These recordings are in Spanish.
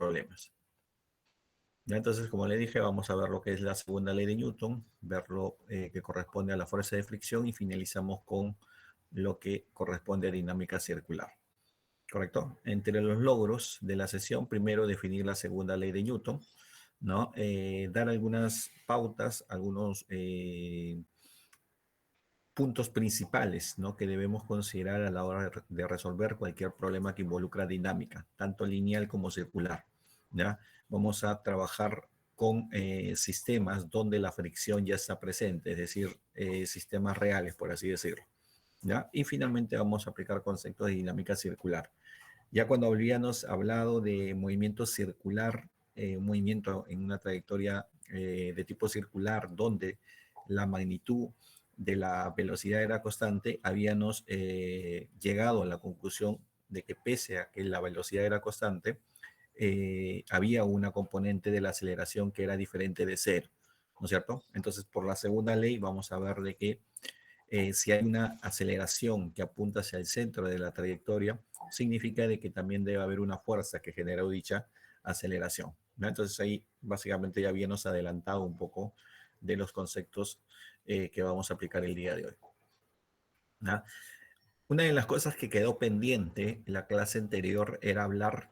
problemas. ¿Ya? Entonces, como le dije, vamos a ver lo que es la segunda ley de Newton, ver lo que corresponde a la fuerza de fricción y finalizamos con lo que corresponde a dinámica circular. ¿Correcto? Entre los logros de la sesión, primero definir la segunda ley de Newton, ¿no? Dar algunas pautas, algunos puntos principales, ¿no?, que debemos considerar a la hora de resolver cualquier problema que involucra dinámica, tanto lineal como circular. ¿Ya? Vamos a trabajar con sistemas donde la fricción ya está presente, es decir, sistemas reales, por así decirlo. ¿Ya? Y finalmente vamos a aplicar conceptos de dinámica circular. Ya cuando habíamos hablado de movimiento circular, movimiento en una trayectoria de tipo circular, donde la magnitud de la velocidad era constante, habíamos llegado a la conclusión de que pese a que la velocidad era constante, había una componente de la aceleración que era diferente de cero, ¿no es cierto? Entonces, por la segunda ley vamos a ver de que si hay una aceleración que apunta hacia el centro de la trayectoria, significa de que también debe haber una fuerza que genera dicha aceleración, ¿no? Entonces ahí básicamente ya habíamos adelantado un poco de los conceptos que vamos a aplicar el día de hoy, ¿no? Una de las cosas que quedó pendiente en la clase anterior era hablar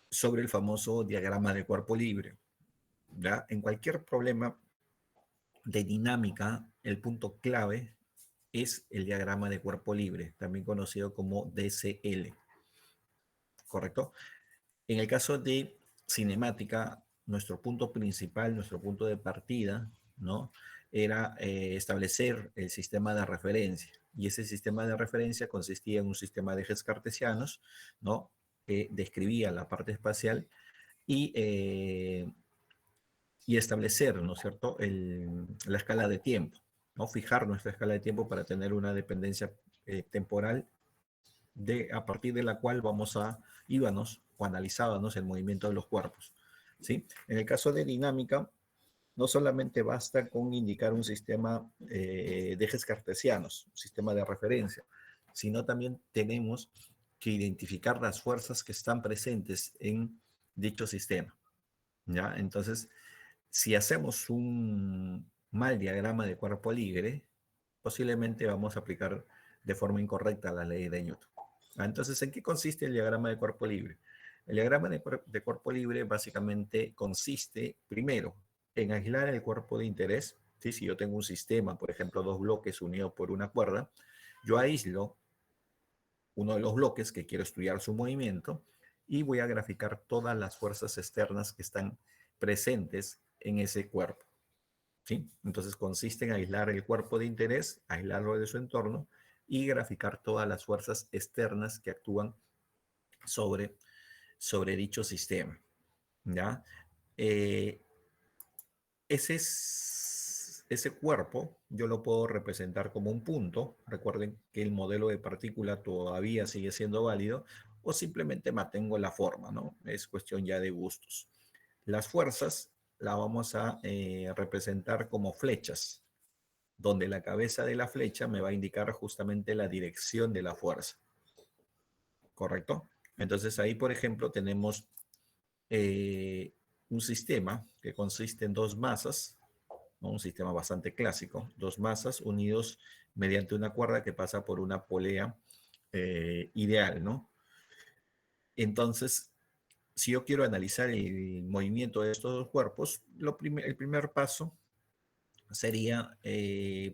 sobre el famoso diagrama de cuerpo libre, ¿ya? En cualquier problema de dinámica, el punto clave es el diagrama de cuerpo libre, también conocido como DCL, ¿correcto? En el caso de cinemática, nuestro punto principal, nuestro punto de partida, ¿no?, era establecer el sistema de referencia. Y ese sistema de referencia consistía en un sistema de ejes cartesianos, ¿no?, que describía la parte espacial y establecer, ¿no es cierto?, la escala de tiempo, ¿no? Fijar nuestra escala de tiempo para tener una dependencia temporal a partir de la cual íbamos o analizábamos el movimiento de los cuerpos, ¿sí? En el caso de dinámica, no solamente basta con indicar un sistema de ejes cartesianos, un sistema de referencia, sino también tenemos que identificar las fuerzas que están presentes en dicho sistema, ¿ya? Entonces, si hacemos un mal diagrama de cuerpo libre, posiblemente vamos a aplicar de forma incorrecta la ley de Newton. Entonces, ¿en qué consiste el diagrama de cuerpo libre? El diagrama de cuerpo libre básicamente consiste, primero, en aislar el cuerpo de interés. ¿Sí? Si yo tengo un sistema, por ejemplo, dos bloques unidos por una cuerda, yo aíslo uno de los bloques que quiero estudiar su movimiento y voy a graficar todas las fuerzas externas que están presentes en ese cuerpo. ¿Sí? Entonces consiste en aislar el cuerpo de interés, aislarlo de su entorno y graficar todas las fuerzas externas que actúan sobre dicho sistema. ¿Ya? Eh, ese cuerpo yo lo puedo representar como un punto. Recuerden que el modelo de partícula todavía sigue siendo válido, o simplemente mantengo la forma, ¿no? Es cuestión ya de gustos. Las fuerzas las vamos a representar como flechas, donde la cabeza de la flecha me va a indicar justamente la dirección de la fuerza. ¿Correcto? Entonces ahí, por ejemplo, tenemos un sistema que consiste en dos masas, ¿no? Un sistema bastante clásico, dos masas unidos mediante una cuerda que pasa por una polea ideal, ¿no? Entonces, si yo quiero analizar el movimiento de estos dos cuerpos, el primer paso sería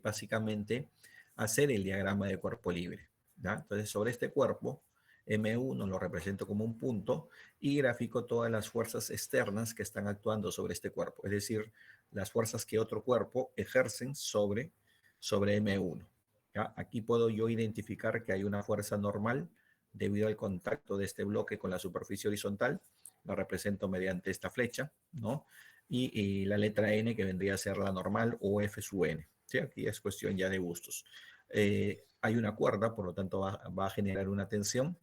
básicamente hacer el diagrama de cuerpo libre, ¿ya? Entonces, sobre este cuerpo, M1 lo represento como un punto y grafico todas las fuerzas externas que están actuando sobre este cuerpo, es decir, las fuerzas que otro cuerpo ejercen sobre M1. ¿Ya? Aquí puedo yo identificar que hay una fuerza normal debido al contacto de este bloque con la superficie horizontal, lo represento mediante esta flecha, ¿no? Y la letra N, que vendría a ser la normal, o F sub N. ¿Sí? Aquí es cuestión ya de gustos. Hay una cuerda, por lo tanto va a generar una tensión.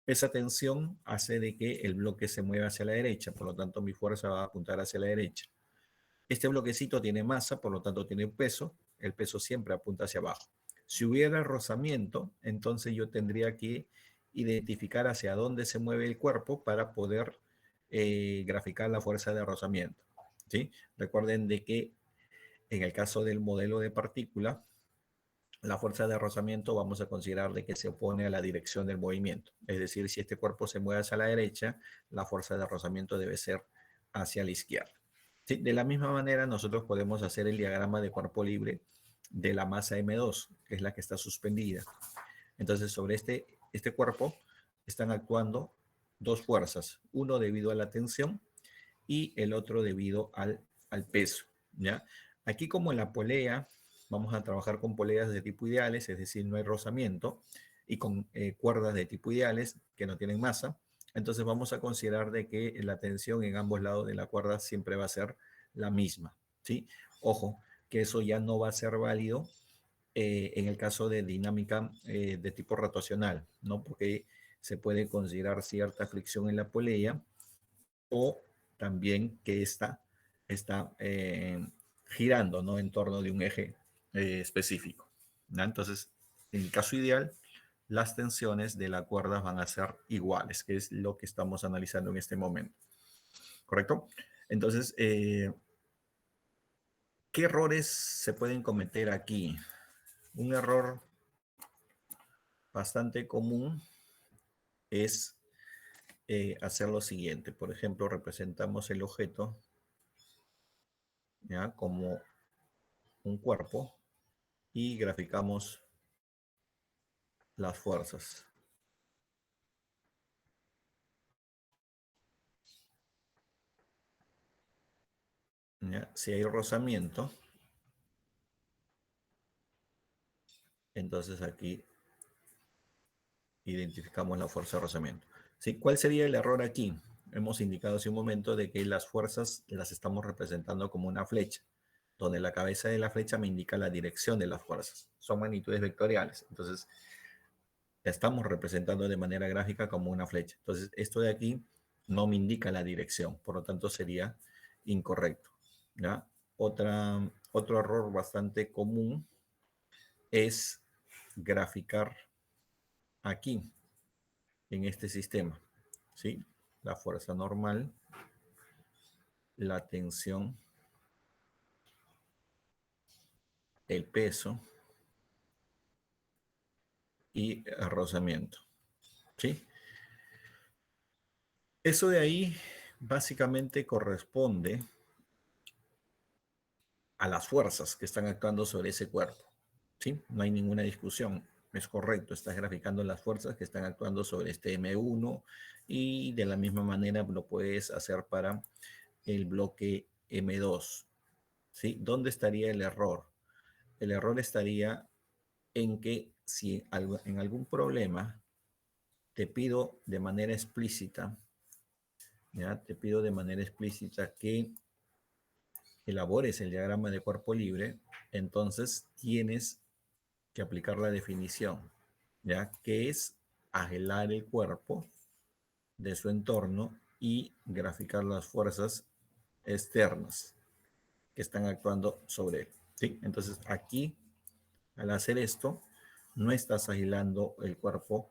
Esa tensión hace de que el bloque se mueva hacia la derecha, por lo tanto mi fuerza va a apuntar hacia la derecha. Este bloquecito tiene masa, por lo tanto tiene peso. El peso siempre apunta hacia abajo. Si hubiera rozamiento, entonces yo tendría que identificar hacia dónde se mueve el cuerpo para poder graficar la fuerza de rozamiento. ¿Sí? Recuerden de que en el caso del modelo de partícula, la fuerza de rozamiento vamos a considerar de que se opone a la dirección del movimiento. Es decir, si este cuerpo se mueve hacia la derecha, la fuerza de rozamiento debe ser hacia la izquierda. ¿Sí? De la misma manera, nosotros podemos hacer el diagrama de cuerpo libre de la masa M2, que es la que está suspendida. Entonces, sobre este cuerpo están actuando dos fuerzas, uno debido a la tensión y el otro debido al peso. ¿Ya? Aquí, como en la polea, vamos a trabajar con poleas de tipo ideales, es decir, no hay rozamiento, y con cuerdas de tipo ideales que no tienen masa. Entonces vamos a considerar de que la tensión en ambos lados de la cuerda siempre va a ser la misma. ¿Sí? Ojo, que eso ya no va a ser válido en el caso de dinámica de tipo rotacional, ¿no? Porque se puede considerar cierta fricción en la polea o también que está girando, ¿no? En torno de un eje específico, ¿no? Entonces, en el caso ideal, las tensiones de la cuerda van a ser iguales, que es lo que estamos analizando en este momento. ¿Correcto? Entonces, ¿qué errores se pueden cometer aquí? Un error bastante común es hacer lo siguiente. Por ejemplo, representamos el objeto, ¿ya? Como un cuerpo y graficamos las fuerzas. ¿Ya? Si hay rozamiento, entonces aquí identificamos la fuerza de rozamiento. ¿Sí? ¿Cuál sería el error aquí? Hemos indicado hace un momento de que las fuerzas las estamos representando como una flecha, donde la cabeza de la flecha me indica la dirección de las fuerzas. Son magnitudes vectoriales. Entonces, la estamos representando de manera gráfica como una flecha. Entonces, esto de aquí no me indica la dirección, por lo tanto sería incorrecto. ¿Ya? Otro error bastante común es graficar aquí, en este sistema, ¿sí? La fuerza normal, la tensión, el peso y el rozamiento, ¿sí? Eso de ahí básicamente corresponde a las fuerzas que están actuando sobre ese cuerpo, ¿sí? No hay ninguna discusión. Es correcto, estás graficando las fuerzas que están actuando sobre este M1 y de la misma manera lo puedes hacer para el bloque M2, ¿sí? ¿Dónde estaría el error? El error estaría en que si en algún problema te pido de manera explícita, ¿ya? Te pido de manera explícita que elabores el diagrama de cuerpo libre, entonces tienes que aplicar la definición, ¿ya? Que es aislar el cuerpo de su entorno y graficar las fuerzas externas que están actuando sobre él, ¿sí? Entonces aquí, al hacer esto, no estás aislando el cuerpo,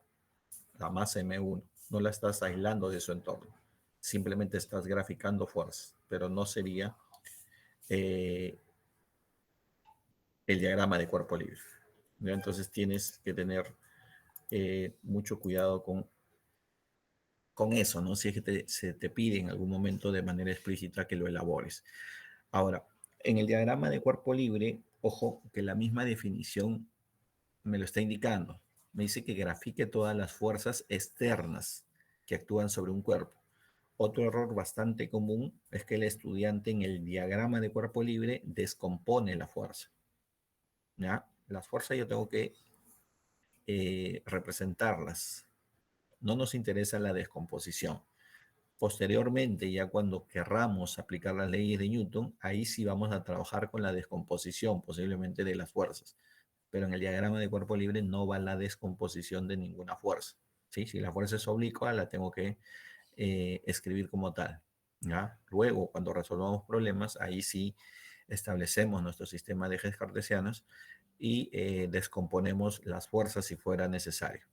la masa M1, no la estás aislando de su entorno, simplemente estás graficando fuerzas, pero no sería eh, el diagrama de cuerpo libre, ¿ya? Entonces tienes que tener mucho cuidado con eso, ¿no? Si es que se te pide en algún momento de manera explícita que lo elabores. Ahora, en el diagrama de cuerpo libre, ojo, que la misma definición me lo está indicando. Me dice que grafique todas las fuerzas externas que actúan sobre un cuerpo. Otro error bastante común es que el estudiante en el diagrama de cuerpo libre descompone la fuerza, ¿ya? Las fuerzas yo tengo que representarlas. No nos interesa la descomposición. Posteriormente, ya cuando querramos aplicar las leyes de Newton, ahí sí vamos a trabajar con la descomposición posiblemente de las fuerzas. Pero en el diagrama de cuerpo libre no va la descomposición de ninguna fuerza. ¿Sí? Si la fuerza es oblicua, la tengo que escribir como tal. ¿Ya? Luego, cuando resolvamos problemas, ahí sí establecemos nuestro sistema de ejes cartesianos y descomponemos las fuerzas si fuera necesario.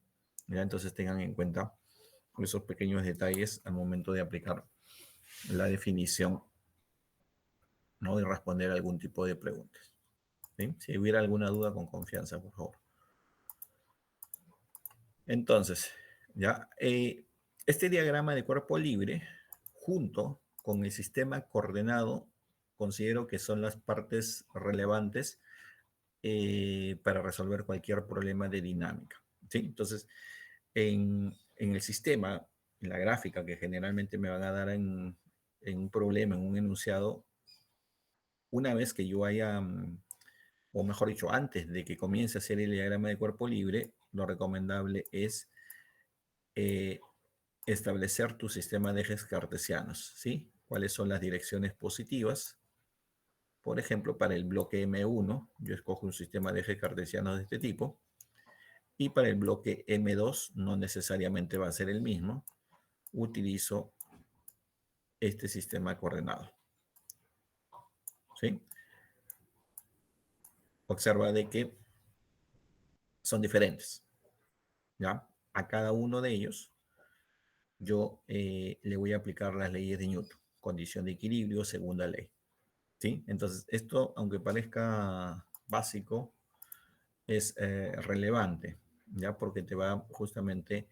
¿Ya? Entonces tengan en cuenta esos pequeños detalles al momento de aplicar la definición, ¿no? Y responder algún tipo de preguntas. ¿Sí? Si hubiera alguna duda, con confianza, por favor. Entonces, ya, este diagrama de cuerpo libre, junto con el sistema coordenado, considero que son las partes relevantes para resolver cualquier problema de dinámica. ¿Sí? Entonces, en el sistema, en la gráfica que generalmente me van a dar en un problema, en un enunciado, una vez que yo haya, o mejor dicho, antes de que comience a hacer el diagrama de cuerpo libre, lo recomendable es eh, establecer tu sistema de ejes cartesianos, ¿sí? ¿Cuáles son las direcciones positivas? Por ejemplo, para el bloque M1, yo escojo un sistema de ejes cartesianos de este tipo, y para el bloque M2 no necesariamente va a ser el mismo, utilizo este sistema coordenado, ¿sí? Observa de que son diferentes, ¿ya? A cada uno de ellos yo le voy a aplicar las leyes de Newton, condición de equilibrio, segunda ley, ¿sí? Entonces, esto, aunque parezca básico, es relevante, ¿ya? Porque te va justamente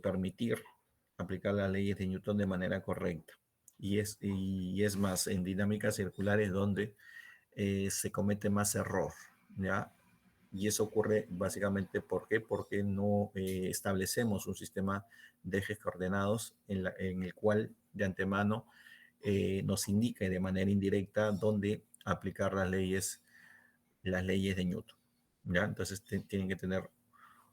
permitir aplicar las leyes de Newton de manera correcta. Y es más, en dinámicas circulares donde se comete más error, ¿ya? Y eso ocurre básicamente, ¿por qué? Porque no establecemos un sistema de ejes coordenados en el cual de antemano nos indica de manera indirecta dónde aplicar las leyes de Newton, ¿ya? Entonces tienen que tener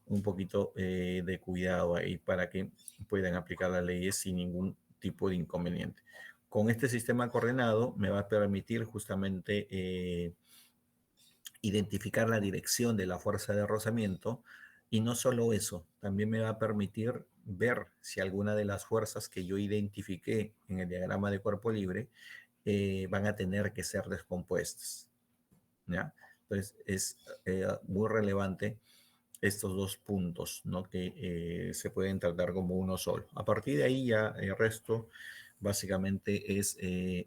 un poquito de cuidado ahí para que puedan aplicar las leyes sin ningún tipo de inconveniente. Con este sistema coordenado me va a permitir justamente identificar la dirección de la fuerza de rozamiento y no solo eso, también me va a permitir ver si alguna de las fuerzas que yo identifiqué en el diagrama de cuerpo libre van a tener que ser descompuestas, ¿ya? Entonces es muy relevante estos dos puntos, ¿no? Que se pueden tratar como uno solo. A partir de ahí ya el resto básicamente es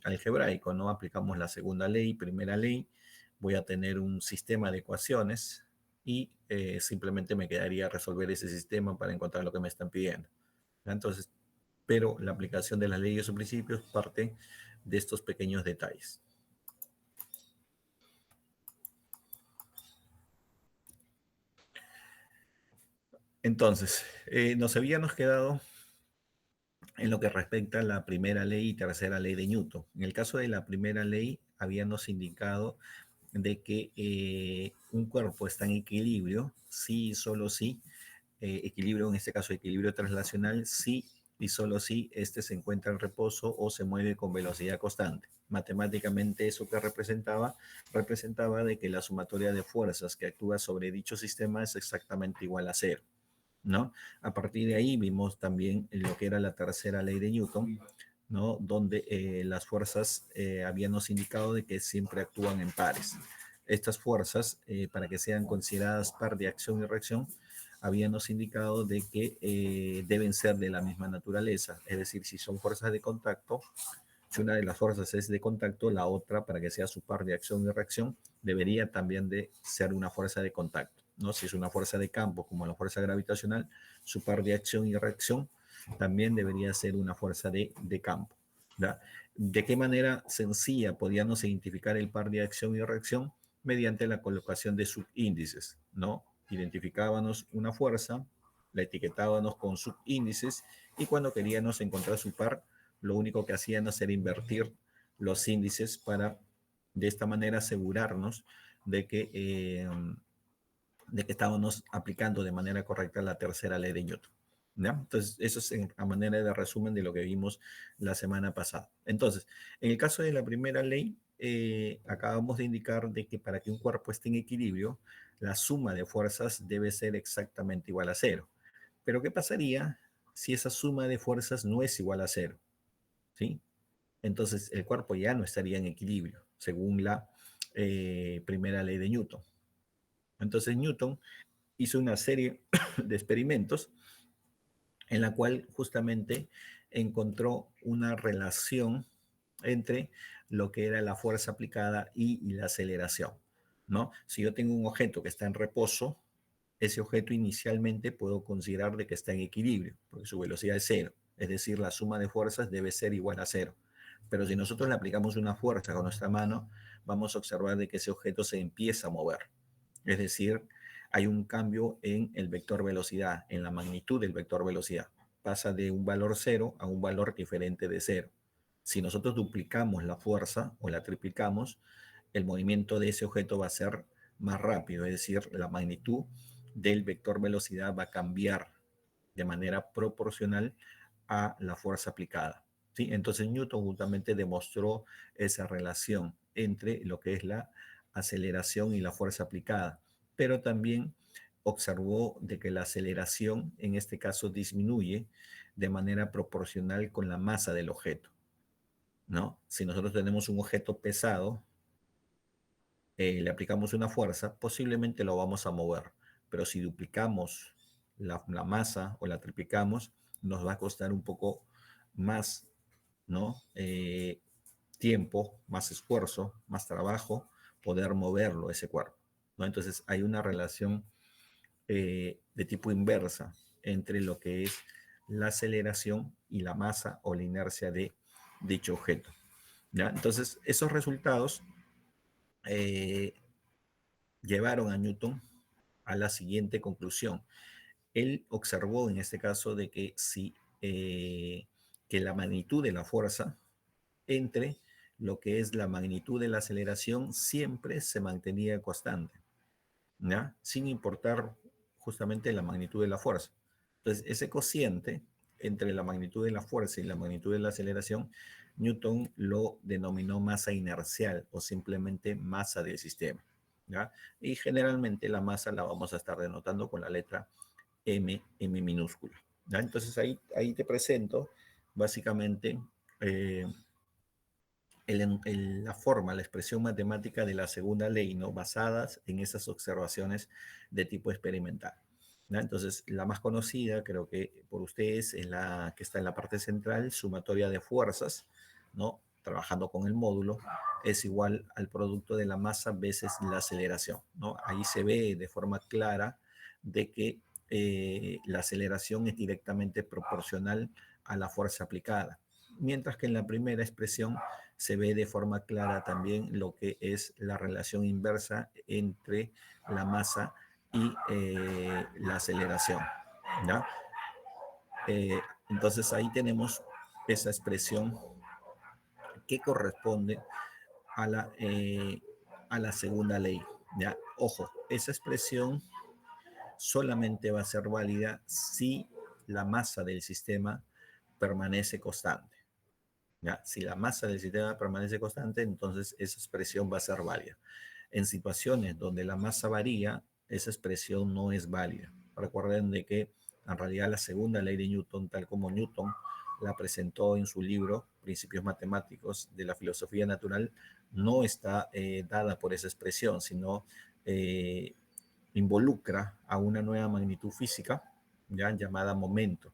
algebraico, ¿no? Aplicamos la segunda ley, primera ley, voy a tener un sistema de ecuaciones y simplemente me quedaría resolver ese sistema para encontrar lo que me están pidiendo. Entonces, pero la aplicación de las leyes o principios parte de estos pequeños detalles. Entonces, nos habíamos quedado en lo que respecta a la primera ley y tercera ley de Newton. En el caso de la primera ley, habíamos indicado de que un cuerpo está en equilibrio, sí y solo sí, equilibrio, en este caso equilibrio translacional, sí y solo si este se encuentra en reposo o se mueve con velocidad constante. Matemáticamente eso que representaba de que la sumatoria de fuerzas que actúa sobre dicho sistema es exactamente igual a cero, ¿no? A partir de ahí vimos también lo que era la tercera ley de Newton, ¿no? Donde las fuerzas habíamos indicado de que siempre actúan en pares. Estas fuerzas, para que sean consideradas par de acción y reacción, habíamos indicado de que deben ser de la misma naturaleza, es decir, si son fuerzas de contacto, si una de las fuerzas es de contacto, la otra, para que sea su par de acción y reacción, debería también de ser una fuerza de contacto, ¿no? Si es una fuerza de campo, como la fuerza gravitacional, su par de acción y reacción también debería ser una fuerza de campo, ¿ya? ¿De qué manera sencilla podíamos identificar el par de acción y reacción? Mediante la colocación de subíndices, ¿no? Identificábamos una fuerza, la etiquetábamos con subíndices y cuando queríamos encontrar su par, lo único que hacíamos era invertir los índices para de esta manera asegurarnos de que estábamos aplicando de manera correcta la tercera ley de Newton, ¿ya? Entonces, eso es a manera de resumen de lo que vimos la semana pasada. Entonces, en el caso de la primera ley, acabamos de indicar de que para que un cuerpo esté en equilibrio, la suma de fuerzas debe ser exactamente igual a cero. Pero, ¿qué pasaría si esa suma de fuerzas no es igual a cero? ¿Sí? Entonces el cuerpo ya no estaría en equilibrio, según la primera ley de Newton. Entonces Newton hizo una serie de experimentos en la cual justamente encontró una relación entre lo que era la fuerza aplicada y la aceleración, ¿no? Si yo tengo un objeto que está en reposo, ese objeto inicialmente puedo considerar de que está en equilibrio, porque su velocidad es cero, es decir, la suma de fuerzas debe ser igual a cero. Pero si nosotros le aplicamos una fuerza con nuestra mano, vamos a observar de que ese objeto se empieza a mover. Es decir, hay un cambio en el vector velocidad, en la magnitud del vector velocidad. Pasa de un valor cero a un valor diferente de cero. Si nosotros duplicamos la fuerza o la triplicamos, el movimiento de ese objeto va a ser más rápido, es decir, la magnitud del vector velocidad va a cambiar de manera proporcional a la fuerza aplicada. ¿Sí? Entonces Newton justamente demostró esa relación entre lo que es la aceleración y la fuerza aplicada, pero también observó de que la aceleración en este caso disminuye de manera proporcional con la masa del objeto, ¿no? Si nosotros tenemos un objeto pesado, le aplicamos una fuerza, posiblemente lo vamos a mover, pero si duplicamos la masa o la triplicamos, nos va a costar un poco más, ¿no? Tiempo, más esfuerzo, más trabajo, poder moverlo ese cuerpo, ¿no? Entonces hay una relación de tipo inversa entre lo que es la aceleración y la masa o la inercia de dicho objeto, ¿ya? Entonces esos resultados eh, llevaron a Newton a la siguiente conclusión. Él observó en este caso de que si que la magnitud de la fuerza entre lo que es la magnitud de la aceleración siempre se mantenía constante, ¿ya? Sin importar justamente la magnitud de la fuerza. Entonces, ese cociente entre la magnitud de la fuerza y la magnitud de la aceleración, Newton lo denominó masa inercial o simplemente masa del sistema, ¿ya? Y generalmente la masa la vamos a estar denotando con la letra M, M minúscula, ¿ya? Entonces ahí te presento básicamente eh, la forma, la expresión matemática de la segunda ley, ¿no? Basadas en esas observaciones de tipo experimental, ¿no? Entonces, la más conocida, creo que por ustedes, es la que está en la parte central, sumatoria de fuerzas, ¿no? Trabajando con el módulo, es igual al producto de la masa veces la aceleración, ¿no? Ahí se ve de forma clara de que la aceleración es directamente proporcional a la fuerza aplicada, mientras que en la primera expresión se ve de forma clara también lo que es la relación inversa entre la masa y la aceleración, ¿ya? Entonces ahí tenemos esa expresión que corresponde a la segunda ley, ¿ya? Ojo, esa expresión solamente va a ser válida si la masa del sistema permanece constante. ¿Ya? Si la masa del sistema permanece constante, entonces esa expresión va a ser válida. En situaciones donde la masa varía, esa expresión no es válida. Recuerden de que en realidad la segunda ley de Newton, tal como Newton la presentó en su libro Principios Matemáticos de la Filosofía Natural, no está dada por esa expresión, sino involucra a una nueva magnitud física, ya llamada momento,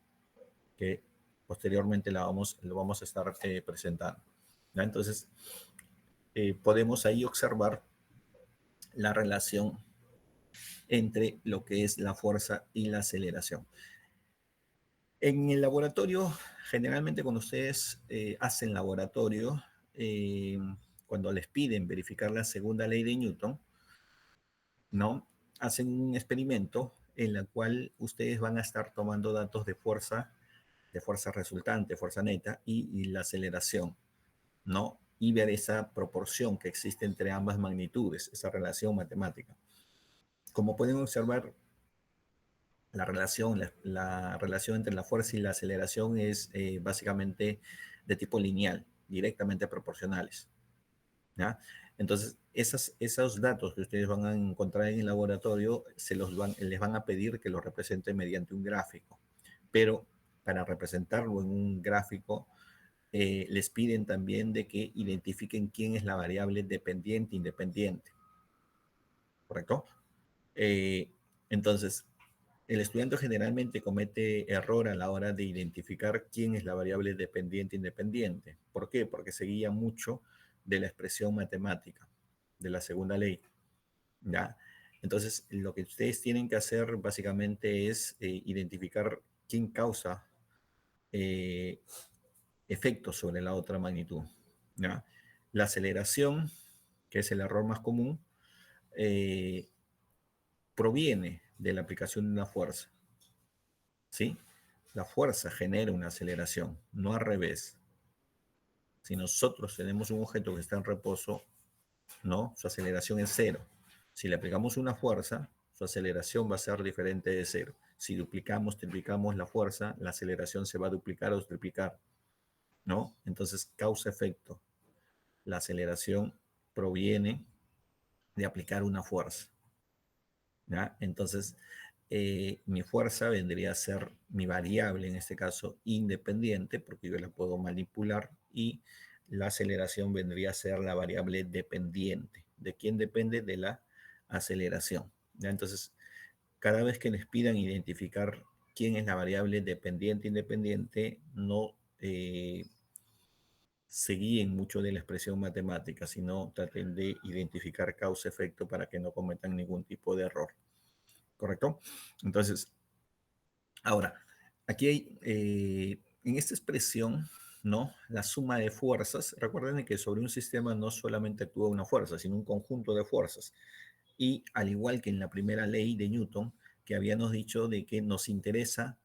que posteriormente lo vamos a estar presentando, ¿ya? Entonces, podemos ahí observar la relación entre lo que es la fuerza y la aceleración. En el laboratorio, generalmente cuando ustedes hacen laboratorio, eh, cuando les piden verificar la segunda ley de Newton, ¿no? Hacen un experimento en la cual ustedes van a estar tomando datos de fuerza resultante, fuerza neta y la aceleración, ¿no? Y ver esa proporción que existe entre ambas magnitudes, esa relación matemática. Como pueden observar, la relación entre la fuerza y la aceleración es básicamente de tipo lineal, directamente proporcionales, ¿ya? Entonces, esos datos que ustedes van a encontrar en el laboratorio les van a pedir que los representen mediante un gráfico, pero para representarlo en un gráfico, les piden también de que identifiquen quién es la variable dependiente e independiente, ¿correcto? Eh, entonces, el estudiante generalmente comete error a la hora de identificar quién es la variable dependiente e independiente. ¿Por qué? Porque se guía mucho de la expresión matemática, de la segunda ley, ¿ya? Entonces, lo que ustedes tienen que hacer básicamente es identificar quién causa eh, efectos sobre la otra magnitud, ¿ya? La aceleración, que es el error más común, eh, proviene de la aplicación de una fuerza, ¿sí? La fuerza genera una aceleración, no al revés. Si nosotros tenemos un objeto que está en reposo, ¿no? Su aceleración es cero. Si le aplicamos una fuerza, su aceleración va a ser diferente de cero. Si duplicamos, triplicamos la fuerza, la aceleración se va a duplicar o triplicar, ¿no? Entonces, causa-efecto. La aceleración proviene de aplicar una fuerza, ¿ya? Entonces, mi fuerza vendría a ser mi variable, en este caso independiente, porque yo la puedo manipular, y la aceleración vendría a ser la variable dependiente. ¿De quién depende? De la aceleración, ¿ya? Entonces, cada vez que les pidan identificar quién es la variable dependiente independiente, no se guíen mucho de la expresión matemática, sino traten de identificar causa-efecto para que no cometan ningún tipo de error. ¿Correcto? Entonces, ahora, aquí hay, en esta expresión, ¿no? La suma de fuerzas, recuerden que sobre un sistema no solamente actúa una fuerza, sino un conjunto de fuerzas. Y al igual que en la primera ley de Newton, que habíamos dicho de que nos interesa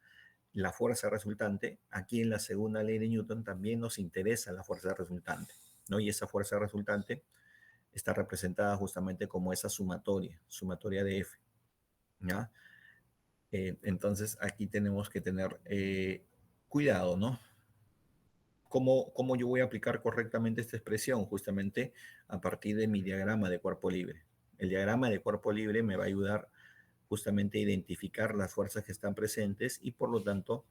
la fuerza resultante, aquí en la segunda ley de Newton también nos interesa la fuerza resultante, ¿no? Y esa fuerza resultante está representada justamente como esa sumatoria de F, ¿ya? Entonces aquí tenemos que tener cuidado, ¿no? ¿Cómo yo voy a aplicar correctamente esta expresión? Justamente a partir de mi diagrama de cuerpo libre. El diagrama de cuerpo libre me va a ayudar justamente a identificar las fuerzas que están presentes y por lo tanto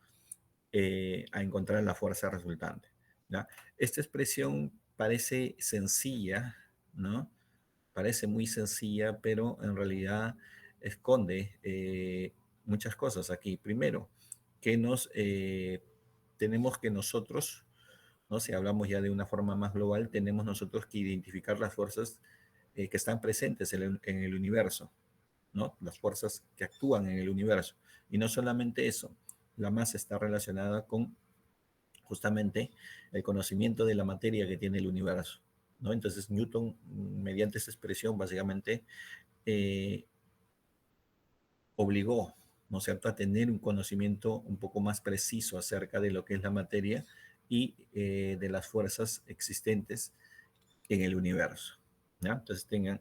a encontrar la fuerza resultante, ¿ya? Esta expresión parece sencilla, ¿no? Parece muy sencilla, pero en realidad esconde muchas cosas aquí. Primero, que tenemos que nosotros, ¿no? Si hablamos ya de una forma más global, tenemos nosotros que identificar las fuerzas que están presentes en el universo, ¿no? Las fuerzas que actúan en el universo. Y no solamente eso, la masa está relacionada con justamente el conocimiento de la materia que tiene el universo, ¿no? Entonces Newton, mediante esa expresión, básicamente eh, obligó, ¿no es cierto?, a tener un conocimiento un poco más preciso acerca de lo que es la materia y de las fuerzas existentes en el universo, ¿ya? Entonces tengan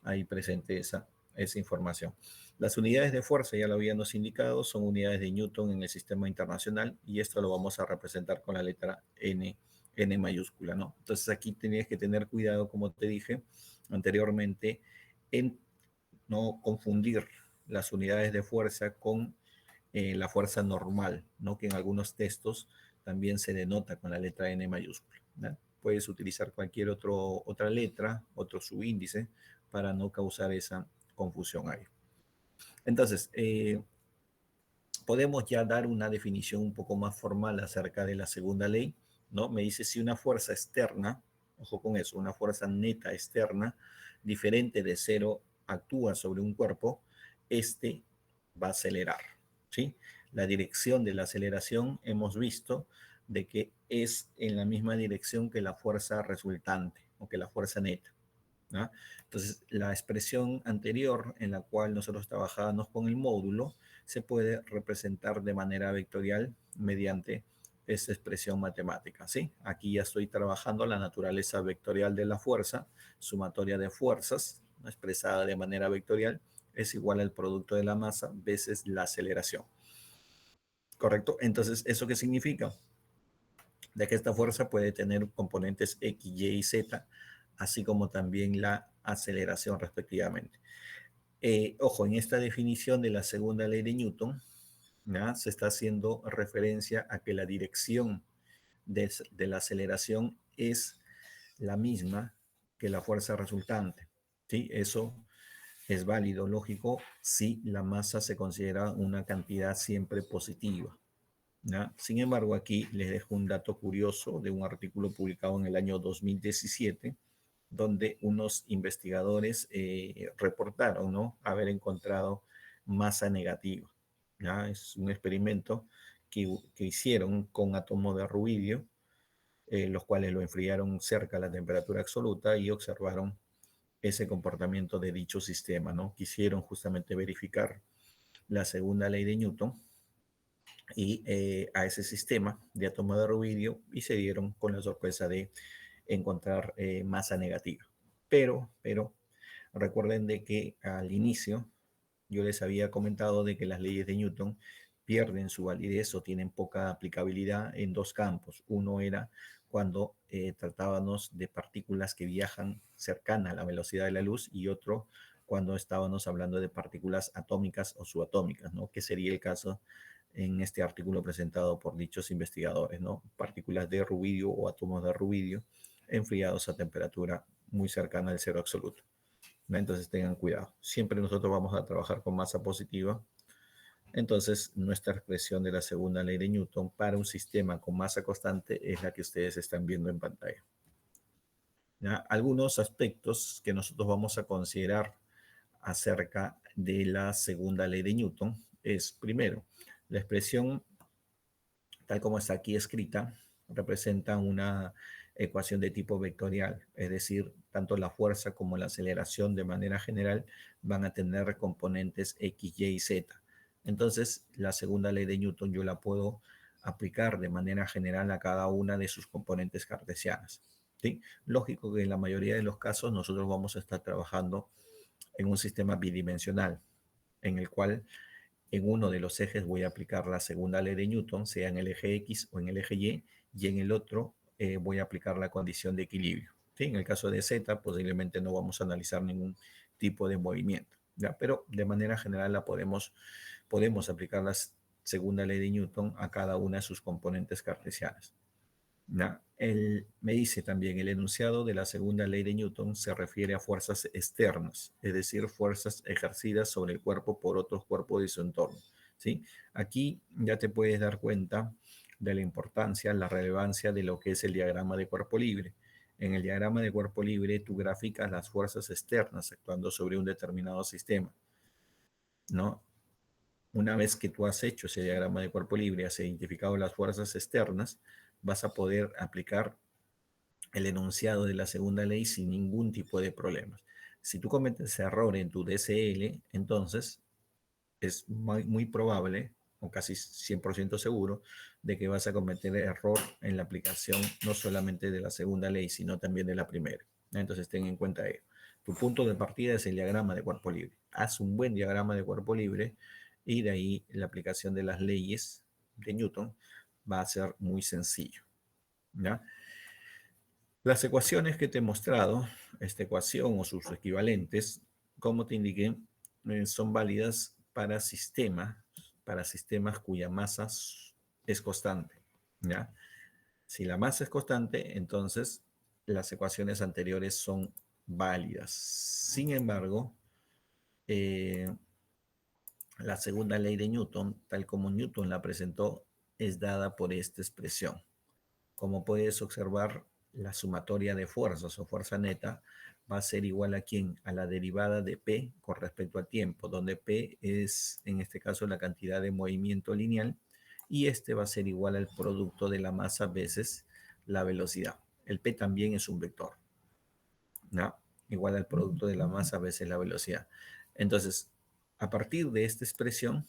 ahí presente esa información. Las unidades de fuerza, ya lo habíamos indicado, son unidades de Newton en el sistema internacional y esto lo vamos a representar con la letra N, N mayúscula, ¿no? Entonces aquí tenías que tener cuidado, como te dije anteriormente, en no confundir las unidades de fuerza con la fuerza normal, ¿no? Que en algunos textos también se denota con la letra N mayúscula, ¿no? Puedes utilizar cualquier otra letra, otro subíndice, para no causar esa confusión ahí. Entonces, podemos ya dar una definición un poco más formal acerca de la segunda ley, ¿no? Me dice si una fuerza externa, ojo con eso, una fuerza neta externa, diferente de cero, actúa sobre un cuerpo, este va a acelerar, ¿sí? La dirección de la aceleración hemos visto de que es en la misma dirección que la fuerza resultante o que la fuerza neta, ¿no? Entonces, la expresión anterior en la cual nosotros trabajábamos con el módulo se puede representar de manera vectorial mediante esta expresión matemática, ¿sí? Aquí ya estoy trabajando la naturaleza vectorial de la fuerza, sumatoria de fuerzas, ¿no? Expresada de manera vectorial, es igual al producto de la masa veces la aceleración, ¿correcto? Entonces, ¿eso qué significa? De que esta fuerza puede tener componentes X, Y y Z, así como también la aceleración respectivamente. Ojo, en esta definición de la segunda ley de Newton, ¿ya? Se está haciendo referencia a que la dirección de la aceleración es la misma que la fuerza resultante, ¿sí? Eso Es válido, lógico, si la masa se considera una cantidad siempre positiva, ¿ya? Sin embargo, aquí les dejo un dato curioso de un artículo publicado en el año 2017, donde unos investigadores reportaron, ¿no?, haber encontrado masa negativa. ¿Ya? Es un experimento que hicieron con átomos de rubidio, los cuales lo enfriaron cerca a la temperatura absoluta y observaron ese comportamiento de dicho sistema, ¿no? Quisieron justamente verificar la segunda ley de Newton y a ese sistema de átomo de rubidio y se dieron con la sorpresa de encontrar masa negativa. Pero recuerden de que al inicio yo les había comentado de que las leyes de Newton pierden su validez o tienen poca aplicabilidad en dos campos. Uno era cuando tratábamos de partículas que viajan cercana a la velocidad de la luz y otro cuando estábamos hablando de partículas atómicas o subatómicas, ¿no? Que sería el caso en este artículo presentado por dichos investigadores, ¿no? Partículas de rubidio o átomos de rubidio enfriados a temperatura muy cercana al cero absoluto, ¿no? Entonces tengan cuidado. Siempre nosotros vamos a trabajar con masa positiva. Entonces, nuestra expresión de la segunda ley de Newton para un sistema con masa constante es la que ustedes están viendo en pantalla. ¿Ya? Algunos aspectos que nosotros vamos a considerar acerca de la segunda ley de Newton es, primero, la expresión tal como está aquí escrita, representa una ecuación de tipo vectorial, es decir, tanto la fuerza como la aceleración de manera general van a tener componentes X, Y y Z. Entonces, la segunda ley de Newton yo la puedo aplicar de manera general a cada una de sus componentes cartesianas. ¿Sí? Lógico que en la mayoría de los casos nosotros vamos a estar trabajando en un sistema bidimensional, en el cual en uno de los ejes voy a aplicar la segunda ley de Newton, sea en el eje X o en el eje y en el otro voy a aplicar la condición de equilibrio. ¿Sí? En el caso de Z, posiblemente no vamos a analizar ningún tipo de movimiento, ¿ya? Pero de manera general podemos aplicar la segunda ley de Newton a cada una de sus componentes cartesianas. ¿Ya? Me dice también, el enunciado de la segunda ley de Newton se refiere a fuerzas externas, es decir, fuerzas ejercidas sobre el cuerpo por otros cuerpos de su entorno. ¿Sí? Aquí ya te puedes dar cuenta de la importancia, la relevancia de lo que es el diagrama de cuerpo libre. En el diagrama de cuerpo libre tú graficas las fuerzas externas actuando sobre un determinado sistema, ¿no? Una vez que tú has hecho ese diagrama de cuerpo libre, has identificado las fuerzas externas, vas a poder aplicar el enunciado de la segunda ley sin ningún tipo de problemas. Si tú cometes error en tu DCL, entonces es muy probable, o casi 100% seguro, de que vas a cometer error en la aplicación no solamente de la segunda ley, sino también de la primera. Entonces ten en cuenta ello. Tu punto de partida es el diagrama de cuerpo libre. Haz un buen diagrama de cuerpo libre y de ahí la aplicación de las leyes de Newton va a ser muy sencillo, ¿ya? Las ecuaciones que te he mostrado, esta ecuación o sus equivalentes, como te indiqué, son válidas para sistemas cuya masa es constante, ¿ya? Si la masa es constante, entonces las ecuaciones anteriores son válidas. Sin embargo, eh, la segunda ley de Newton, tal como Newton la presentó, es dada por esta expresión. Como puedes observar, la sumatoria de fuerzas o fuerza neta va a ser igual a quién? A la derivada de P con respecto al tiempo, donde P es en este caso la cantidad de movimiento lineal y este va a ser igual al producto de la masa veces la velocidad. El P también es un vector, ¿no? Igual al producto de la masa veces la velocidad. Entonces, a partir de esta expresión,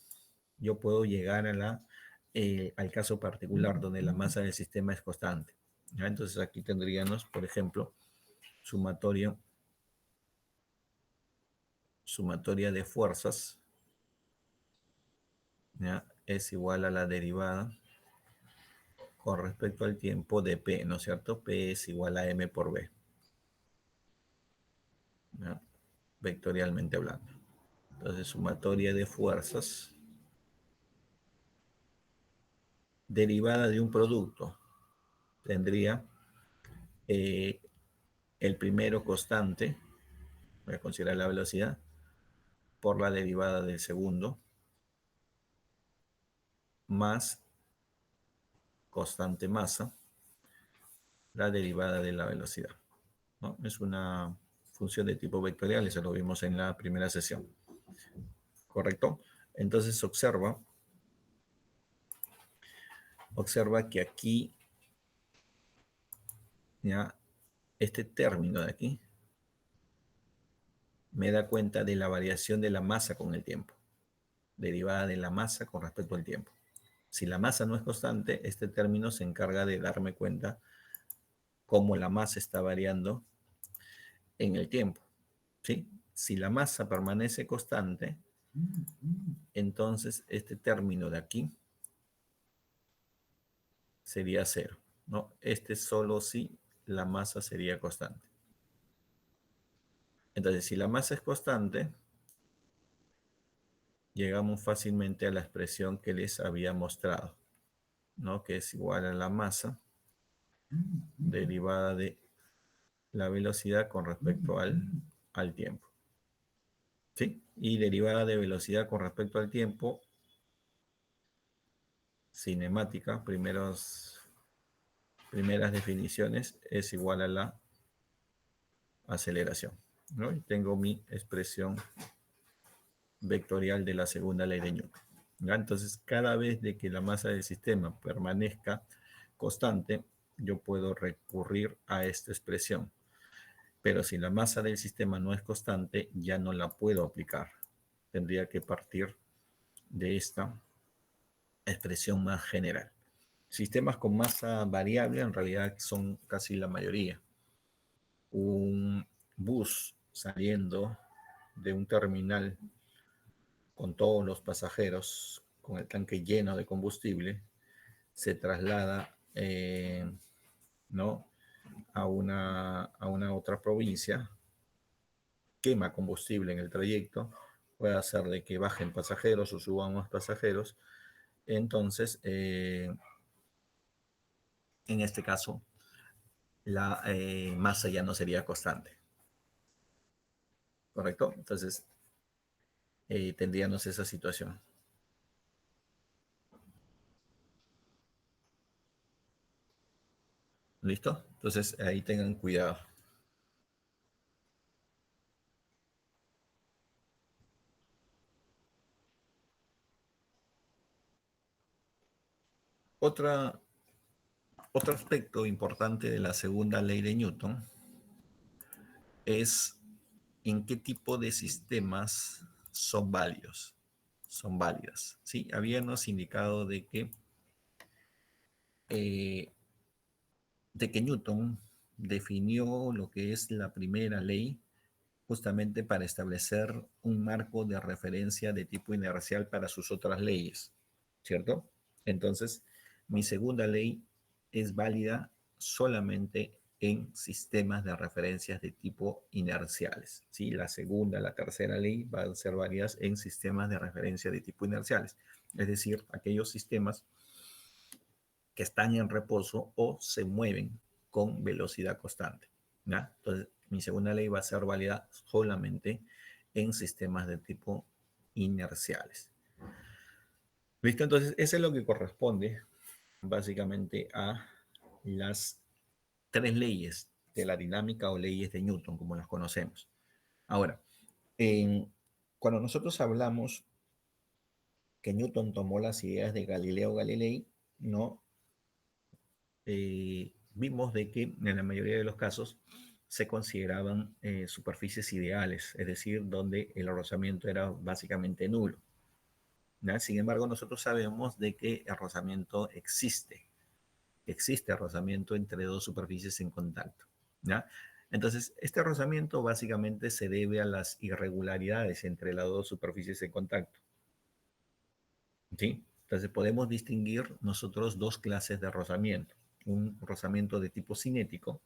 yo puedo llegar al caso particular donde la masa del sistema es constante. ¿Ya? Entonces aquí tendríamos, por ejemplo, sumatoria de fuerzas, ¿ya? Es igual a la derivada con respecto al tiempo de P, ¿no es cierto? P es igual a M por B, ¿ya? Vectorialmente hablando. Entonces, sumatoria de fuerzas derivada de un producto tendría el primero constante, voy a considerar la velocidad, por la derivada del segundo más constante masa, la derivada de la velocidad, ¿no? Es una función de tipo vectorial, eso lo vimos en la primera sesión, ¿correcto? Entonces observa que aquí, ya, este término de aquí me da cuenta de la variación de la masa con el tiempo, derivada de la masa con respecto al tiempo. Si la masa no es constante, este término se encarga de darme cuenta cómo la masa está variando en el tiempo, ¿sí? Si la masa permanece constante, entonces este término de aquí sería cero, ¿no? Este solo si la masa sería constante. Entonces, si la masa es constante, llegamos fácilmente a la expresión que les había mostrado, ¿no? Que es igual a la masa derivada de la velocidad con respecto al tiempo, ¿sí? Y derivada de velocidad con respecto al tiempo, cinemática, primeras definiciones, es igual a la aceleración, ¿no? Y tengo mi expresión vectorial de la segunda ley de Newton, ¿ya? Entonces, cada vez de que la masa del sistema permanezca constante, yo puedo recurrir a esta expresión. Pero si la masa del sistema no es constante, ya no la puedo aplicar. Tendría que partir de esta expresión más general. Sistemas con masa variable en realidad son casi la mayoría. Un bus saliendo de un terminal con todos los pasajeros, con el tanque lleno de combustible, se traslada ¿no? a una otra provincia, quema combustible en el trayecto, puede hacer de que bajen pasajeros o suban más pasajeros. Entonces, en este caso, la masa ya no sería constante, ¿correcto? Entonces, tendríamos esa situación. ¿Listo? Entonces, ahí tengan cuidado. Otra, otro aspecto importante de la segunda ley de Newton es en qué tipo de sistemas son válidos, son válidas. ¿Sí? Habíamos indicado eh, de que Newton definió lo que es la primera ley justamente para establecer un marco de referencia de tipo inercial para sus otras leyes, ¿cierto? Entonces, mi segunda ley es válida solamente en sistemas de referencias de tipo inerciales, ¿sí? La segunda, la tercera ley van a ser válidas en sistemas de referencia de tipo inerciales, es decir, aquellos sistemas que están en reposo o se mueven con velocidad constante, ¿ya? Entonces, mi segunda ley va a ser válida solamente en sistemas de tipo inerciales. ¿Listo? Entonces, eso es lo que corresponde básicamente a las tres leyes de la dinámica o leyes de Newton, como las conocemos. Ahora, cuando nosotros hablamos que Newton tomó las ideas de Galileo Galilei, ¿no? Vimos de que en la mayoría de los casos se consideraban superficies ideales, es decir, donde el rozamiento era básicamente nulo, ¿ya? Sin embargo, nosotros sabemos de que el rozamiento existe rozamiento entre dos superficies en contacto, ¿ya? Entonces, este rozamiento básicamente se debe a las irregularidades entre las dos superficies en contacto, ¿sí? Entonces, podemos distinguir nosotros dos clases de rozamiento, un rozamiento de tipo cinético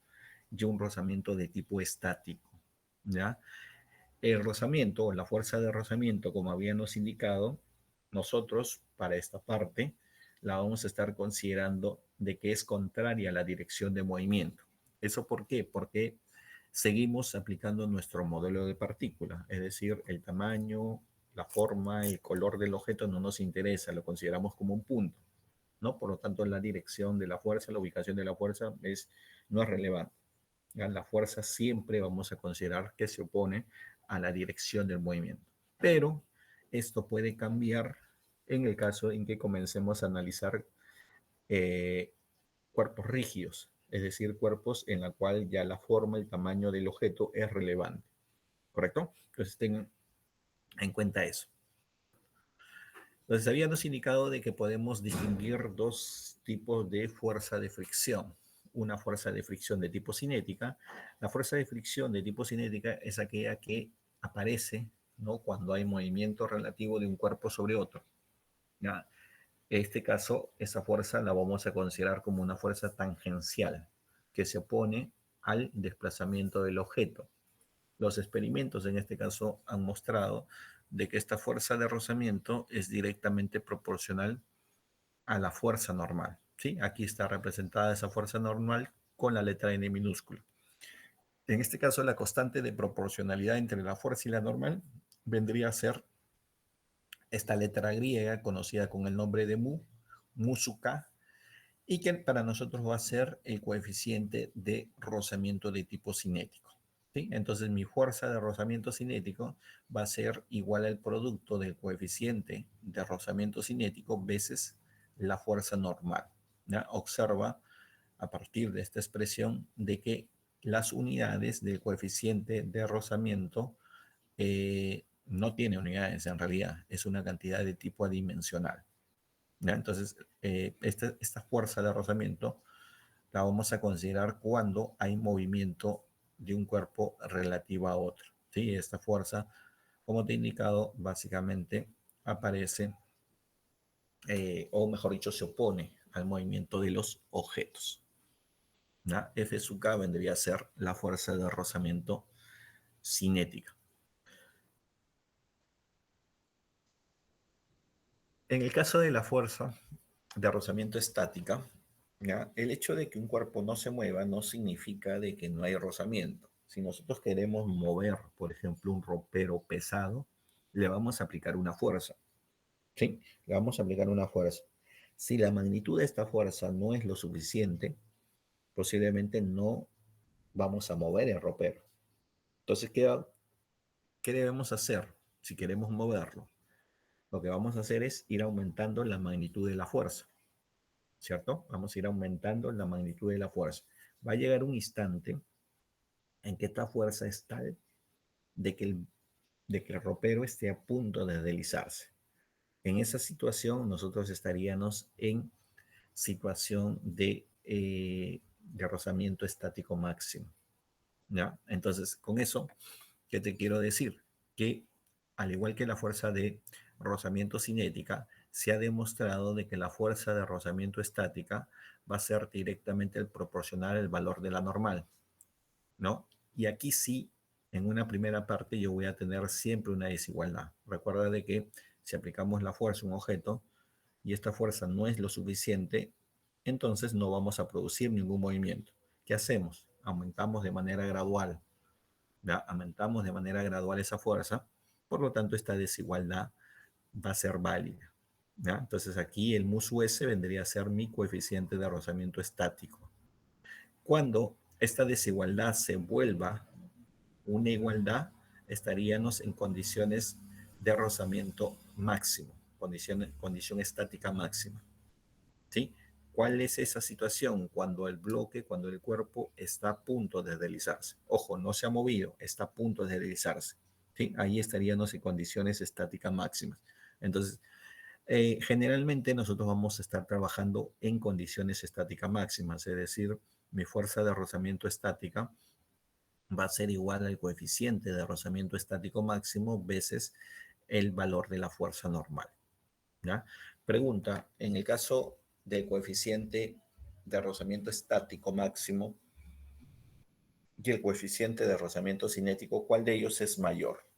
y un rozamiento de tipo estático, ¿ya? El rozamiento o la fuerza de rozamiento, como habíamos indicado, nosotros para esta parte la vamos a estar considerando de que es contraria a la dirección de movimiento. ¿Eso por qué? Porque seguimos aplicando nuestro modelo de partícula, es decir, el tamaño la forma, el color del objeto no nos interesa, lo consideramos como un punto, ¿no? Por lo tanto, la dirección de la fuerza, la ubicación de la fuerza no es relevante. La fuerza siempre vamos a considerar que se opone a la dirección del movimiento. Pero esto puede cambiar en el caso en que comencemos a analizar cuerpos rígidos, es decir, cuerpos en la cual ya la forma, el tamaño del objeto es relevante, ¿correcto? Entonces tengan en cuenta eso. Entonces habíamos indicado de que podemos distinguir dos tipos de fuerza de fricción. Una fuerza de fricción de tipo cinética. La fuerza de fricción de tipo cinética es aquella que aparece, ¿no?, cuando hay movimiento relativo de un cuerpo sobre otro. ¿Ya? En este caso, esa fuerza la vamos a considerar como una fuerza tangencial que se opone al desplazamiento del objeto. Los experimentos en este caso han mostrado de que esta fuerza de rozamiento es directamente proporcional a la fuerza normal. ¿Sí? Aquí está representada esa fuerza normal con la letra N minúscula. En este caso, la constante de proporcionalidad entre la fuerza y la normal vendría a ser esta letra griega conocida con el nombre de mu, mu sub k, y que para nosotros va a ser el coeficiente de rozamiento de tipo cinético. ¿Sí? Entonces mi fuerza de rozamiento cinético va a ser igual al producto del coeficiente de rozamiento cinético veces la fuerza normal. ¿Ya? Observa a partir de esta expresión de que las unidades del coeficiente de rozamiento no tiene unidades en realidad, es una cantidad de tipo adimensional. ¿Ya? Entonces, esta fuerza de rozamiento la vamos a considerar cuando hay movimiento de un cuerpo relativo a otro. ¿Sí? Esta fuerza, como te he indicado, básicamente aparece, o mejor dicho, se opone al movimiento de los objetos. ¿Ya? F sub k vendría a ser la fuerza de rozamiento cinética. En el caso de la fuerza de rozamiento estática, ¿ya?, el hecho de que un cuerpo no se mueva no significa de que no hay rozamiento. Si nosotros queremos mover, por ejemplo, un ropero pesado, le vamos a aplicar una fuerza. ¿Sí? Le vamos a aplicar una fuerza. Si la magnitud de esta fuerza no es lo suficiente, posiblemente no vamos a mover el ropero. Entonces, ¿qué debemos hacer si queremos moverlo? Lo que vamos a hacer es ir aumentando la magnitud de la fuerza, ¿cierto? Vamos a ir aumentando la magnitud de la fuerza. Va a llegar un instante en que esta fuerza es tal de que el ropero esté a punto de deslizarse. En esa situación, nosotros estaríamos en situación de rozamiento estático máximo. ¿Ya? Entonces, con eso, ¿qué te quiero decir? Que al igual que la fuerza de rozamiento cinética, se ha demostrado de que la fuerza de rozamiento estática va a ser directamente proporcional al valor de la normal, ¿no? Y aquí sí, en una primera parte yo voy a tener siempre una desigualdad. Recuerda de que si aplicamos la fuerza a un objeto y esta fuerza no es lo suficiente, entonces no vamos a producir ningún movimiento. ¿Qué hacemos? Aumentamos de manera gradual, ¿ya? Aumentamos de manera gradual esa fuerza, por lo tanto esta desigualdad va a ser válida, ¿ya? Entonces aquí el mu sub s vendría a ser mi coeficiente de rozamiento estático. Cuando esta desigualdad se vuelva una igualdad, estaríamos en condiciones de rozamiento máximo, condición estática máxima. ¿Sí? ¿Cuál es esa situación? Cuando el cuerpo está a punto de deslizarse. Ojo, no se ha movido, está a punto de deslizarse. ¿Sí? Ahí estaríamos en condiciones estáticas máximas. Entonces, generalmente nosotros vamos a estar trabajando en condiciones estáticas máximas, es decir, mi fuerza de rozamiento estática va a ser igual al coeficiente de rozamiento estático máximo veces el valor de la fuerza normal. ¿Ya? Pregunta, en el caso del coeficiente de rozamiento estático máximo y el coeficiente de rozamiento cinético, ¿cuál de ellos es mayor?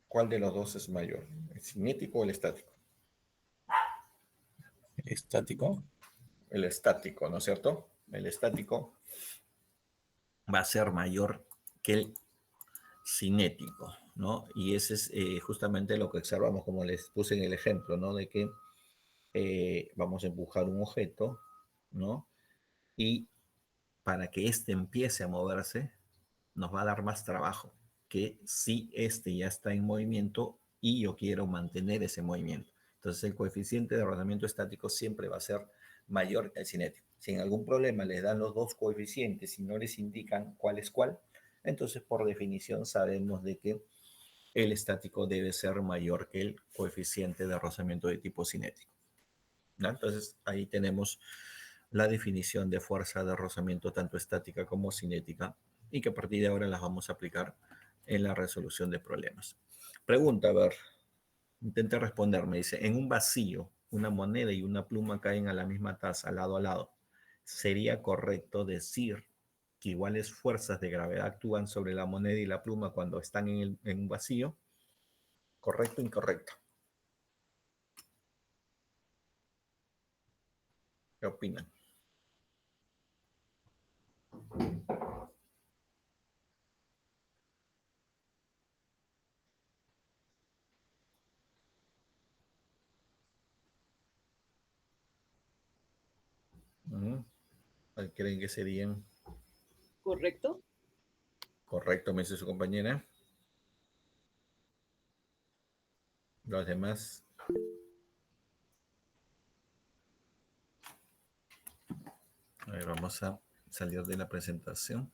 ¿Cuál de los dos es mayor? ¿El cinético o el estático? Estático. El estático, ¿no es cierto? El estático va a ser mayor que el cinético, ¿no? Y ese es justamente lo que observamos, como les puse en el ejemplo, ¿no? De que vamos a empujar un objeto, ¿no? Y para que éste empiece a moverse, nos va a dar más trabajo que si este ya está en movimiento y yo quiero mantener ese movimiento. Entonces el coeficiente de rozamiento estático siempre va a ser mayor que el cinético. Si en algún problema les dan los dos coeficientes y no les indican cuál es cuál, entonces por definición sabemos de que el estático debe ser mayor que el coeficiente de rozamiento de tipo cinético, ¿no? Entonces ahí tenemos la definición de fuerza de rozamiento tanto estática como cinética y que a partir de ahora las vamos a aplicar en la resolución de problemas. Pregunta, a ver, intente responderme. Dice, en un vacío, una moneda y una pluma caen a la misma taza, lado a lado. ¿Sería correcto decir que iguales fuerzas de gravedad actúan sobre la moneda y la pluma cuando están en un vacío? ¿Correcto o incorrecto? ¿Qué opinan? ¿Cuál creen que serían? ¿Correcto? Correcto, me dice su compañera. Los demás. A ver, vamos a salir de la presentación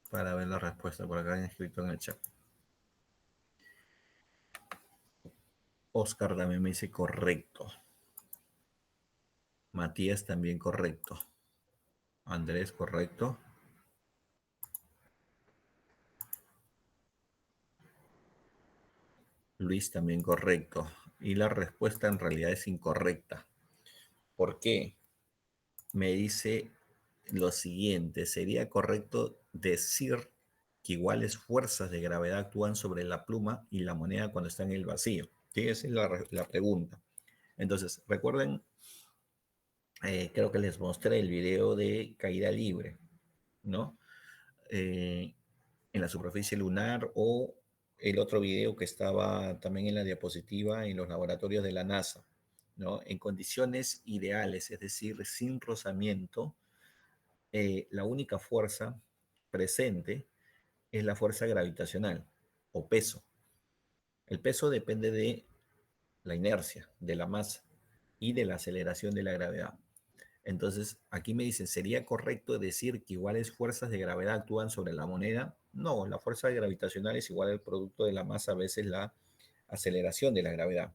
para ver la respuesta. Por acá han escrito en el chat. Oscar también me dice correcto. Matías también correcto. Andrés correcto. Luis también correcto. Y la respuesta en realidad es incorrecta. ¿Por qué? Me dice lo siguiente. Sería correcto decir que iguales fuerzas de gravedad actúan sobre la pluma y la moneda cuando está en el vacío. ¿Sí? Esa es la pregunta. Entonces, recuerden, creo que les mostré el video de caída libre, ¿no? Eh, en la superficie lunar o el otro video que estaba también en la diapositiva en los laboratorios de la NASA, ¿no? En condiciones ideales, es decir, sin rozamiento, la única fuerza presente es la fuerza gravitacional o peso. El peso depende de la inercia, de la masa y de la aceleración de la gravedad. Entonces, aquí me dicen, ¿sería correcto decir que iguales fuerzas de gravedad actúan sobre la moneda? No, la fuerza gravitacional es igual al producto de la masa veces la aceleración de la gravedad.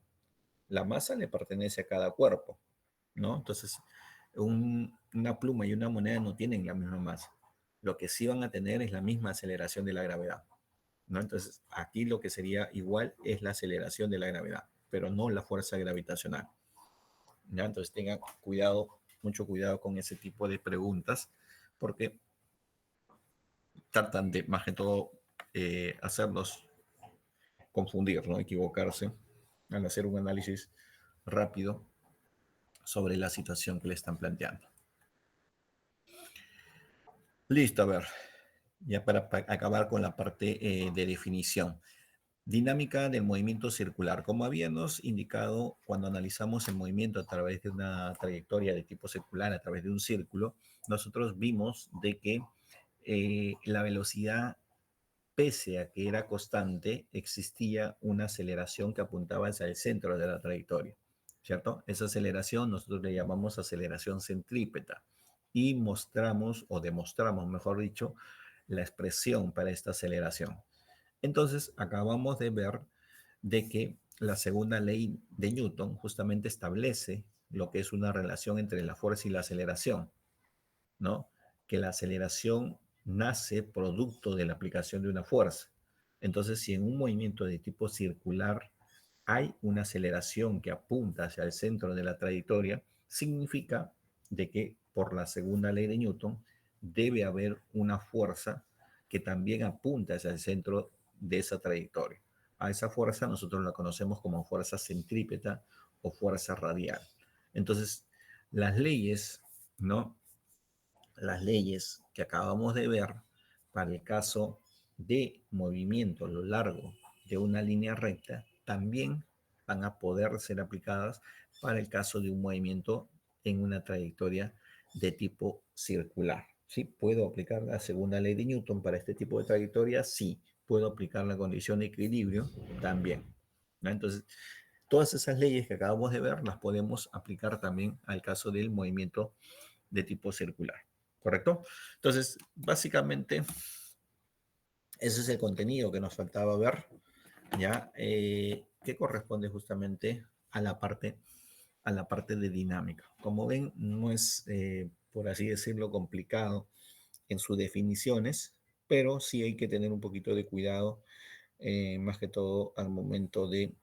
La masa le pertenece a cada cuerpo, ¿no? Entonces, una pluma y una moneda no tienen la misma masa. Lo que sí van a tener es la misma aceleración de la gravedad, ¿no? Entonces, aquí lo que sería igual es la aceleración de la gravedad, pero no la fuerza gravitacional, ¿ya? Entonces, tengan cuidado, mucho cuidado con ese tipo de preguntas, porque tratan de, más que todo, hacernos confundir, ¿no? Equivocarse al hacer un análisis rápido sobre la situación que le están planteando. Listo, a ver, ya para acabar con la parte de definición. Dinámica del movimiento circular. Como habíamos indicado cuando analizamos el movimiento a través de una trayectoria de tipo circular, a través de un círculo, nosotros vimos de que la velocidad, pese a que era constante, existía una aceleración que apuntaba hacia el centro de la trayectoria, ¿cierto? Esa aceleración nosotros le llamamos aceleración centrípeta y mostramos, o demostramos, mejor dicho, la expresión para esta aceleración. Entonces, acabamos de ver de que la segunda ley de Newton justamente establece lo que es una relación entre la fuerza y la aceleración, ¿no? Que la aceleración nace producto de la aplicación de una fuerza. Entonces, si en un movimiento de tipo circular hay una aceleración que apunta hacia el centro de la trayectoria, significa de que por la segunda ley de Newton debe haber una fuerza que también apunta hacia el centro de esa trayectoria. A esa fuerza nosotros la conocemos como fuerza centrípeta o fuerza radial. Entonces, Las leyes, ¿no? Las leyes que acabamos de ver para el caso de movimiento a lo largo de una línea recta también van a poder ser aplicadas para el caso de un movimiento en una trayectoria de tipo circular. ¿Sí? ¿Puedo aplicar la segunda ley de Newton para este tipo de trayectoria? Sí. ¿Puedo aplicar la condición de equilibrio? También. ¿No? Entonces, todas esas leyes que acabamos de ver las podemos aplicar también al caso del movimiento de tipo circular. ¿Correcto? Entonces, básicamente, ese es el contenido que nos faltaba ver, ¿ya? Que corresponde justamente a la parte de dinámica. Como ven, no es, por así decirlo, complicado en sus definiciones, pero sí hay que tener un poquito de cuidado, más que todo al momento de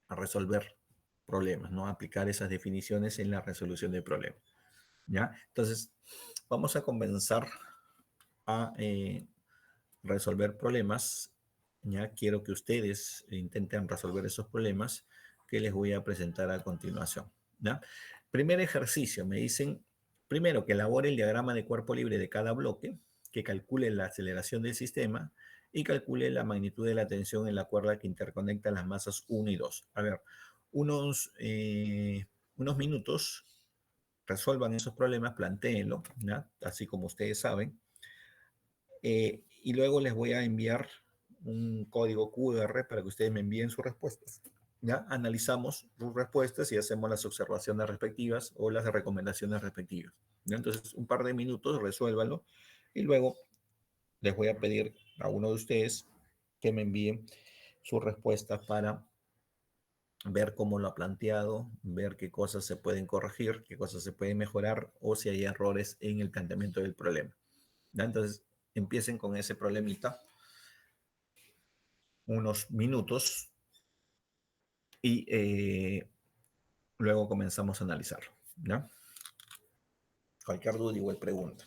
resolver problemas, ¿no? Aplicar esas definiciones en la resolución de problemas, ¿ya? Entonces, vamos a comenzar a resolver problemas. Ya quiero que ustedes intenten resolver esos problemas que les voy a presentar a continuación. ¿Ya? Primer ejercicio, me dicen, primero que elabore el diagrama de cuerpo libre de cada bloque, que calcule la aceleración del sistema y calcule la magnitud de la tensión en la cuerda que interconecta las masas 1 y 2. A ver, unos minutos, resuelvan esos problemas, plantéenlo, ¿ya? Así como ustedes saben. Y luego les voy a enviar un código QR para que ustedes me envíen sus respuestas. ¿Ya? Analizamos sus respuestas y hacemos las observaciones respectivas o las recomendaciones respectivas. ¿Ya? Entonces, un par de minutos, resuélvanlo y luego les voy a pedir a uno de ustedes que me envíen sus respuestas para ver cómo lo ha planteado, ver qué cosas se pueden corregir, qué cosas se pueden mejorar o si hay errores en el planteamiento del problema. ¿Ya? Entonces, empiecen con ese problemita unos minutos y luego comenzamos a analizarlo. ¿Ya? Cualquier duda, igual pregunta.